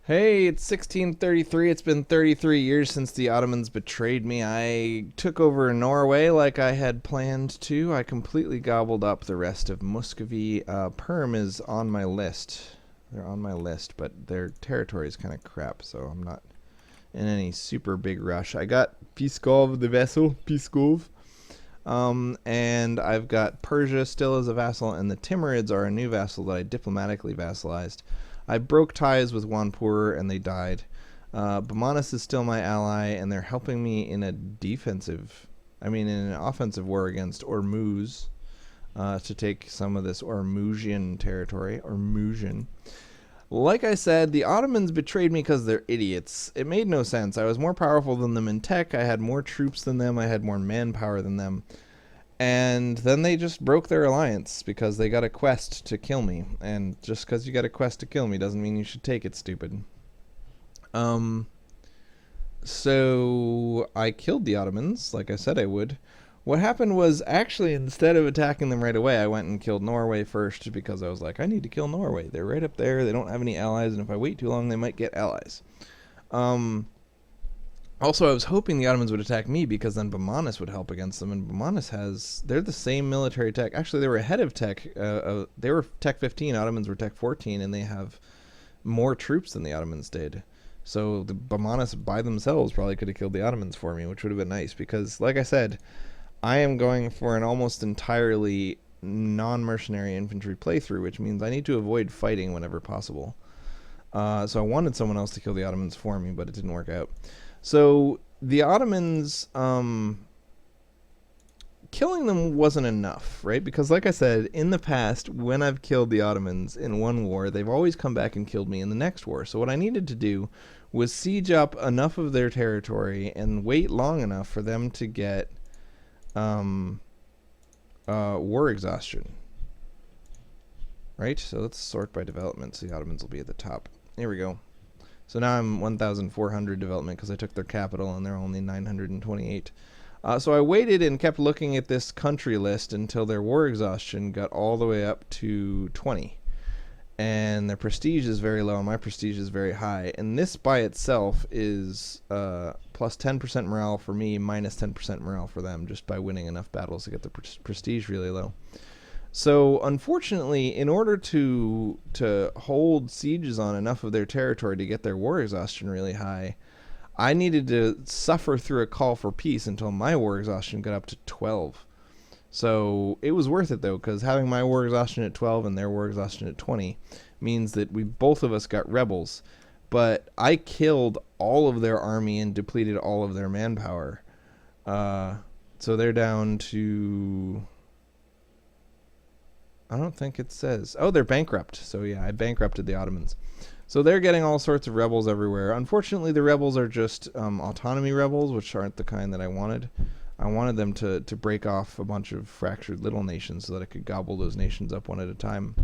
Hey, it's 1633. It's been 33 years since the Ottomans betrayed me. I took over Norway like I had planned to. I completely gobbled up the rest of Muscovy. Perm is on my list. They're on my list, but their territory is kind of crap, so I'm not in any super big rush. I got Pskov, the vessel, Pskov. And I've got Persia still as a vassal, and the Timurids are a new vassal that I diplomatically vassalized. I broke ties with Wanpur, and they died. Bamanas is still my ally, and they're helping me in in an offensive war against Ormuz, to take some of this Ormuzian territory. Ormuzian. Like I said, the Ottomans betrayed me because they're idiots. It made no sense. I was more powerful than them in tech. I had more troops than them. I had more manpower than them. And then they just broke their alliance because they got a quest to kill me. And just because you got a quest to kill me doesn't mean you should take it, stupid. Um, so I killed the Ottomans, like I said I would. What happened was, actually, instead of attacking them right away, I went and killed Norway first because I was like, I need to kill Norway. They're right up there. They don't have any allies, and if I wait too long, they might get allies. Um, Also, I was hoping the Ottomans would attack me because then Bamanas would help against them, and they're the same military tech. Actually, they were ahead of tech. They were tech 15, Ottomans were tech 14, and they have more troops than the Ottomans did. So the Bamanas by themselves probably could have killed the Ottomans for me, which would have been nice because, like I said, I am going for an almost entirely non-mercenary infantry playthrough, which means I need to avoid fighting whenever possible. So I wanted someone else to kill the Ottomans for me, but it didn't work out. So the Ottomans, killing them wasn't enough, right? Because, like I said, in the past, when I've killed the Ottomans in one war, they've always come back and killed me in the next war. So what I needed to do was siege up enough of their territory and wait long enough for them to get um, war exhaustion. Right? So let's sort by development so the Ottomans will be at the top. Here we go. So now I'm 1,400 development because I took their capital and they're only 928. So I waited and kept looking at this country list until their war exhaustion got all the way up to 20. And their prestige is very low and my prestige is very high. And this by itself is plus 10% morale for me, minus 10% morale for them, just by winning enough battles to get the prestige really low. So unfortunately, in order to hold sieges on enough of their territory to get their war exhaustion really high, I needed to suffer through a call for peace until my war exhaustion got up to 12. So it was worth it though, because having my war exhaustion at 12 and their war exhaustion at 20 means that we both of us got rebels. But I killed all of their army and depleted all of their manpower. So they're down to, I don't think it says. Oh, they're bankrupt. So yeah, I bankrupted the Ottomans. So they're getting all sorts of rebels everywhere. Unfortunately, the rebels are just autonomy rebels, which aren't the kind that I wanted. I wanted them to break off a bunch of fractured little nations so that I could gobble those nations up one at a time.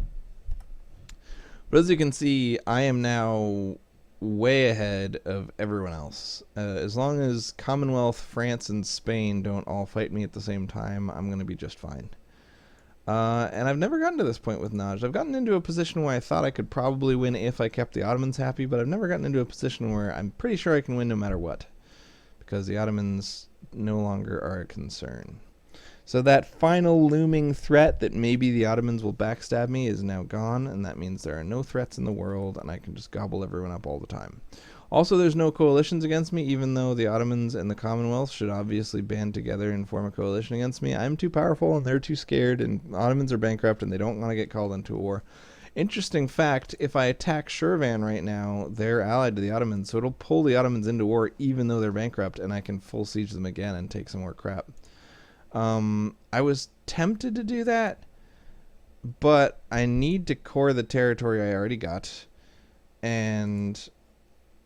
But as you can see, I am now way ahead of everyone else. As long as Commonwealth, France, and Spain don't all fight me at the same time, I'm going to be just fine. And I've never gotten to this point with Najd. I've gotten into a position where I thought I could probably win if I kept the Ottomans happy, but I've never gotten into a position where I'm pretty sure I can win no matter what, because the Ottomans no longer are a concern. So that final looming threat that maybe the Ottomans will backstab me is now gone, and that means there are no threats in the world, and I can just gobble everyone up all the time. Also, there's no coalitions against me, even though the Ottomans and the Commonwealth should obviously band together and form a coalition against me. I'm too powerful, and they're too scared, and Ottomans are bankrupt, and they don't want to get called into a war. Interesting fact, if I attack Shirvan right now, they're allied to the Ottomans, so it'll pull the Ottomans into war even though they're bankrupt, and I can full siege them again and take some more crap. I was tempted to do that, but I need to core the territory I already got, and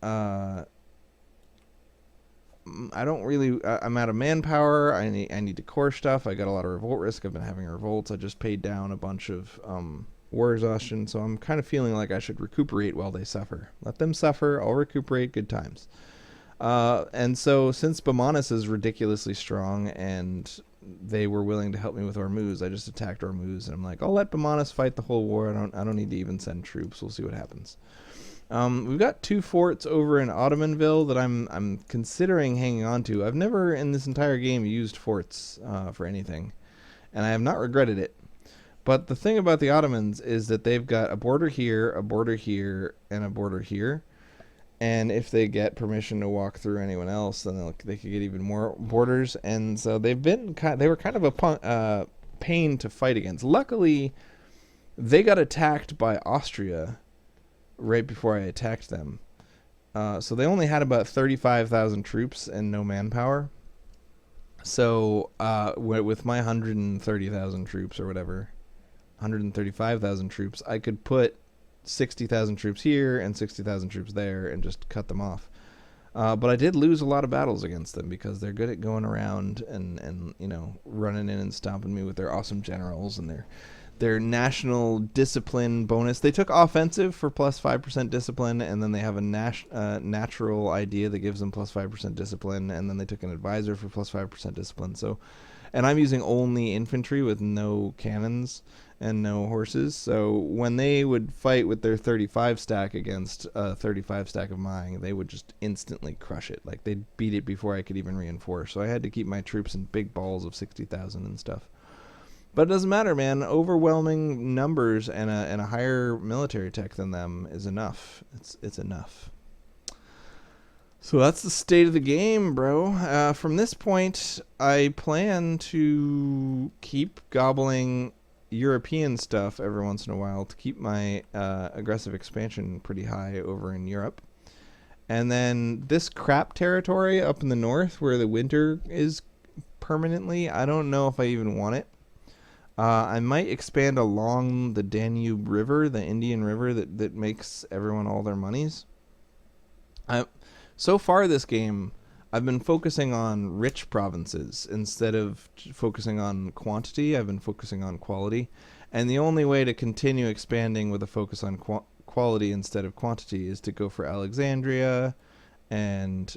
I don't really. I'm out of manpower. I need to core stuff. I got a lot of revolt risk. I've been having revolts. I just paid down a bunch of war exhaustion, so I'm kind of feeling like I should recuperate while they suffer. Let them suffer. I'll recuperate. Good times. And so since Bamanas is ridiculously strong and they were willing to help me with Ormuz, I just attacked Ormuz and I'm like, I'll let Bamanas fight the whole war. I don't need to even send troops. We'll see what happens. We've got 2 forts over in Ottomanville that I'm considering hanging on to. I've never in this entire game used forts for anything, and I have not regretted it. But the thing about the Ottomans is that they've got a border here, and a border here. And if they get permission to walk through anyone else, then they could get even more borders. And so they were kind of a pain to fight against. Luckily, they got attacked by Austria right before I attacked them. So they only had about 35,000 troops and no manpower. So with my 130,000 troops or whatever, 135,000 troops, I could put 60,000 troops here and 60,000 troops there and just cut them off. But I did lose a lot of battles against them because they're good at going around and running in and stomping me with their awesome generals and their national discipline bonus. They took offensive for plus 5% discipline, and then they have a natural idea that gives them plus 5% discipline, and then they took an advisor for plus 5% discipline. So, and I'm using only infantry with no cannons and no horses. So when they would fight with their 35 stack against a 35 stack of mine, they would just instantly crush it. Like, they'd beat it before I could even reinforce. So I had to keep my troops in big balls of 60,000 and stuff. But it doesn't matter, man. Overwhelming numbers and a higher military tech than them is enough. It's enough. So that's the state of the game, bro. From this point, I plan to keep gobbling European stuff every once in a while to keep my aggressive expansion pretty high over in Europe. And then this crap territory up in the north where the winter is permanently, I don't know if I even want it. I might expand along the Danube River, the Indian River that makes everyone all their monies. So far this game, I've been focusing on rich provinces instead of focusing on quantity. I've been focusing on quality. And the only way to continue expanding with a focus on quality instead of quantity is to go for Alexandria and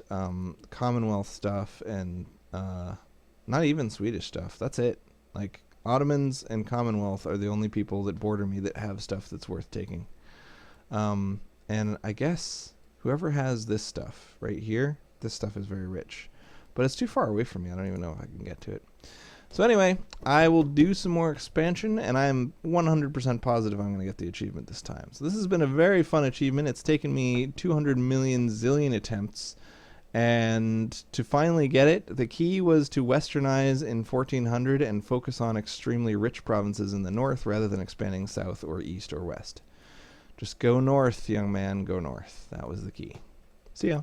Commonwealth stuff and not even Swedish stuff. That's it. Like, Ottomans and Commonwealth are the only people that border me that have stuff that's worth taking. And I guess whoever has this stuff right here, this stuff is very rich. But it's too far away from me. I don't even know if I can get to it. So anyway, I will do some more expansion, and I'm 100% positive I'm going to get the achievement this time. So this has been a very fun achievement. It's taken me 200 million zillion attempts. And to finally get it, the key was to westernize in 1400 and focus on extremely rich provinces in the north rather than expanding south or east or west. Just go north, young man, go north. That was the key. See ya.